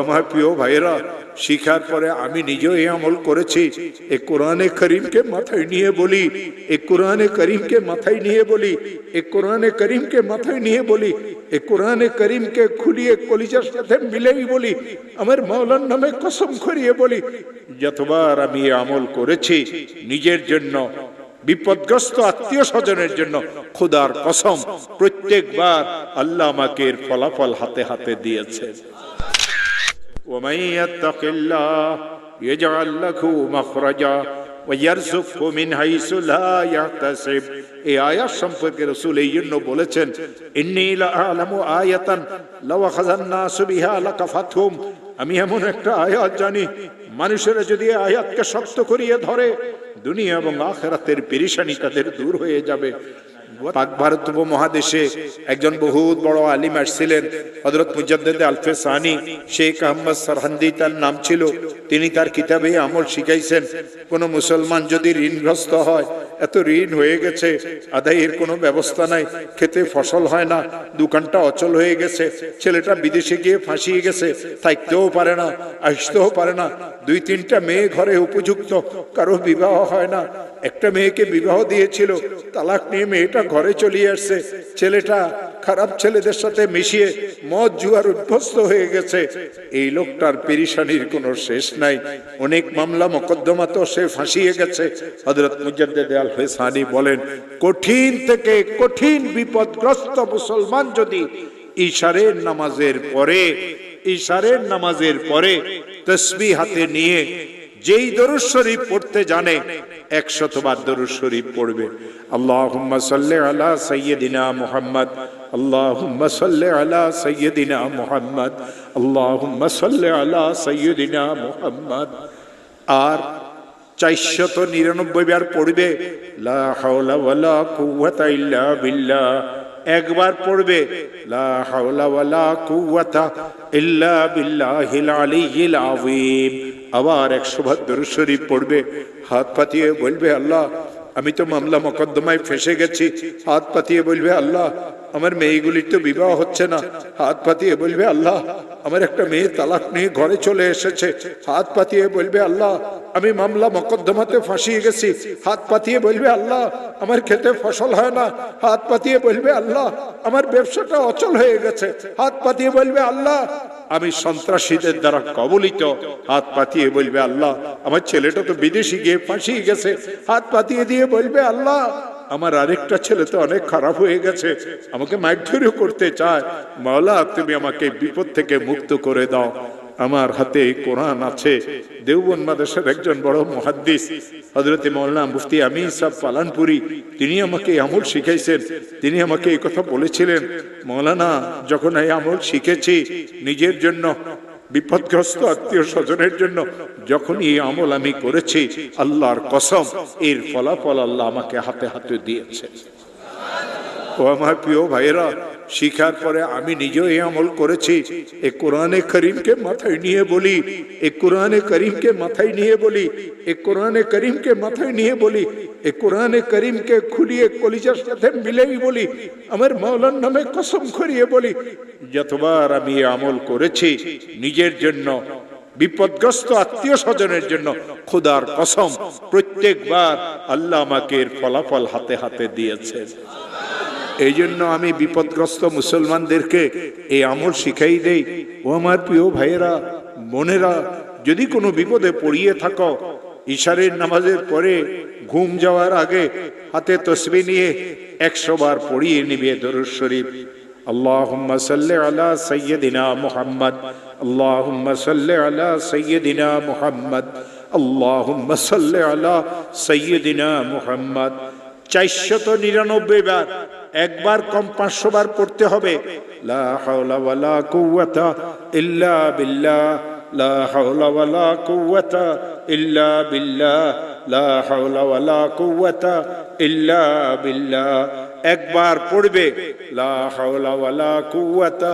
আমার প্রিয় ভাইরা, শিখার পরে আমি নিজেও এই আমল করেছি। এই কোরআনে করিমকে মাথায় নিয়ে বলি, এই কোরআনে করিমকে মাথায় নিয়ে বলি, এই কোরআনে করিমকে মাথায় নিয়ে বলি, এই কোরআনে করিমকে খুলিয়ে কলিজার সাথে মিলেই বলি, আমার মাওলার নামে কসম করিয়ে বলি, যতবার আমি এই আমল করেছি নিজের জন্য, বিপদগ্রস্ত আত্মীয় স্বজনের জন্য, খোদার কসম প্রত্যেকবার আল্লাহ আমাকে এর ফলাফল হাতে হাতে দিয়েছে। ومن يتق الله يجعل له مخرجا ويرزقه من حيث لا يحتسب। এই আয়াত সম্পর্কে রাসূল এই জন্য বলেছেন, ইন্নী লাআলামু আয়াতান লাও আখাযান নাসু বিহা লাকাফাতহুম। আমি এমন একটা আয়াত জানি, মানুষেরা যদি এই আয়াতকে শক্ত করিয়ে ধরে দুনিয়া এবং আখিরাতের পেরেশানি তাদের দূর হয়ে যাবে। পাক ভারত উপমহাদেশে একজন বহুত বড় আলিম আসছিলেন, হযরত মুজাদ্দিদ আলফে সানি শেখ আহমদ সরহন্দি তার নাম ছিল। তিনি তার কিতাবে আমল শিখাইছেন, কোন মুসলমান যদি ঋণগ্রস্ত হয়, এত ঋণ হয়ে গেছে, আদায়ের কোনো ব্যবস্থা নাই, খেতে ফসল হয় না, দোকানটা অচল হয়ে গেছে, ছেলেটা বিদেশে গিয়ে ফাঁসিয়ে গেছে, থাকতেও পারে না, আসতেও পারে না, 2-3টা মেয়ে ঘরে উপযুক্ত, কারো বিবাহ হয় না, একটা মেয়েকে বিবাহ দিয়েছিল, তালাক নিয়ে মেয়েটা ঘরে চলে আসছে, ছেলেটা খারাপ ছেলেদের সাথে মিশিয়ে মদ জুয়ার অভ্যস্ত হয়ে গেছে। এই লোকটার পেরেশানির কোনো শেষ নাই, অনেক মামলা মোকদ্দমা তো সে ফাঁসিয়ে গেছে। হযরত মুজাদ্দিদ আলফে সানি বলেন, কঠিন থেকে কঠিন বিপদগ্রস্ত মুসলমান যদি ইশারের নামাজের পরে তাসবিহ হাতে নিয়ে যেই দরুদ শরীফ পড়তে জানে 100 বার দরুদ শরীফ পড়বে। আল্লাহুম্মা সাল্লি আলা সাইয়্যিদিনা মুহাম্মদ, আল্লাহুম্মা সাল্লি আলা সাইয়্যিদিনা মুহাম্মদ, আল্লাহুম্মা সাল্লি আলা সাইয়্যিদিনা মুহাম্মদ। আর 499 বার পড়বে লা হাওলা ওয়ালা কুওয়াতা ইল্লা বিল্লাহ। একবার পড়বে লা হাওলা ওয়ালা কুওয়াতা ইল্লা বিল্লাহিল আলিয়্যিল আযীম। আবার 100 বার দরুদ শরীফ পড়বে, হাত পাতিয়ে বলবে, আল্লাহ আমি তো মামলা মোকদ্দমায় ফেঁসে গেছি। হাত পাতিয়ে বলবে, আল্লাহ আমার মেয়েগুলির তো বিবাহ হচ্ছে না। হাত পাতিয়ে বলবে, আল্লাহ আমার একটা মেয়ে তালাক নিয়ে ঘরে চলে এসেছে। হাত পাতিয়ে বলবে, আল্লাহ আমি মামলা মোকদ্দমাতে ফাঁসিয়ে গেছি। হাত পাতিয়ে বলবে, আল্লাহ আমার খেতে ফসল হয় না। হাত পাতিয়ে বলবে, আল্লাহ আমার ব্যবসাটা অচল হয়ে গেছে। হাত পাতিয়ে বলবে, আল্লাহ আমি সন্ত্রাসীদের দ্বারা কবলিত। হাত পাতিয়ে বলবে, আল্লাহ আমার ছেলেটা তো বিদেশে গিয়ে ফাঁসিয়ে গেছে। হাত পাতিয়ে দিয়ে বলবে, আল্লাহ আমার আরেকটা ছেলে তো অনেক খারাপ হয়ে গেছে, আমাকে মারধরও করতে চায়। মাওলা তুমি আমাকে বিপদ থেকে মুক্ত করে দাও। আমার হাতে কোরআন আছে। দেওবন্দ মাদ্রাসার একজন বড় মুহাদ্দিস হযরত মাওলানা মুফতি আমিন সাহেব পালানপুরি, তিনি আমাকে আমল শিখাইছেন। তিনি আমাকে এই কথা বলেছিলেন, মাওলানা যখন এই আমল শিখেছি নিজের জন্য, বিপদগ্রস্ত আত্মীয় স্বজনের জন্য, যখন এই আমল আমি করেছি, আল্লাহর কসম এর ফলাফল আল্লাহ আমাকে হাতে হাতে দিয়েছে। ও আমার প্রিয় ভাইয়েরা, শিখার পরে আমি নিজেও এই আমল করেছি। এই কোরআনে করিমকে মাথায় নিয়ে বলি, এই কোরআনে করিমকে মাথায় নিয়ে বলি, এই কোরআনে করিমকে মাথায় নিয়ে বলি, এই কোরআনে করিমকে খুলিয়ে কলিজার সাথে মিলেই বলি, আমার মাওলার নামে কসম করিয়ে বলি, যতবার আমি এই আমল করেছি নিজের জন্য, বিপদগ্রস্ত আত্মীয় স্বজনের জন্য, খোদার কসম প্রত্যেকবার আল্লাহ আমাকে এর ফলাফল হাতে হাতে দিয়েছে। এই জন্য আমি বিপদগ্রস্ত মুসলমানদেরকে এই আমল শিখাই দেই। ও আমার প্রিয় ভাইয়েরা, বোনেরা, যদি কোনো বিপদে পড়িয়ে থাকো, ইশারের নামাজের পরে ঘুম যাওয়ার আগে হাতে তসবিহ নিয়ে 100 বার পড়িয়ে নিবে দরুদ শরীফ। আল্লাহুম্মা সাল্লি আলা সাইয়্যিদিনা মুহাম্মদ, আল্লাহুম্মা সাল্লি আলা সাইয়্যিদিনা মুহাম্মদ, আল্লাহুম্মা সাল্লি আলা সাইয়্যিদিনা মুহাম্মদ। 499 বার, একবার কম 500 বার পড়তে হবে। লা হাওলা ওয়ালা কুওয়াতা ইল্লা বিল্লাহ, লা হাওলা ওয়ালা কুওয়াতা ইল্লা বিল্লাহ, লা হাওলা ওয়ালা কুওয়াতা ইল্লা বিল্লাহ। একবার পড়বে লা হাওলা ওয়ালা কুওয়াতা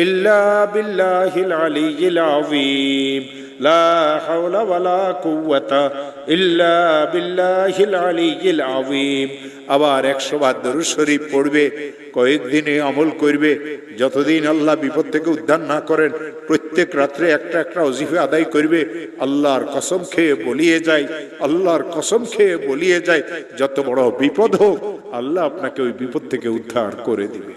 ইল্লা বিল্লাহিল আলিয়্যিল আযীম, লা হাওলা ওয়ালা কুওয়াতা ইল্লা বিল্লাহিল আলিয়্যিল আযীম। আবার 100 বার দরুদ শরীফ পড়বে, কয়েকদিনে আমল করবে, যতদিন আল্লাহ বিপদ থেকে উদ্ধার না করেন প্রত্যেক রাত্রে একটা একটা ওজিফা আদায় করবে। আল্লাহর কসম খেয়ে বলিয়ে যায়, আল্লাহর কসম খেয়ে বলিয়ে যায়, যত বড় বিপদ হোক আল্লাহ আপনাকে ওই বিপদ থেকে উদ্ধার করে দিবে।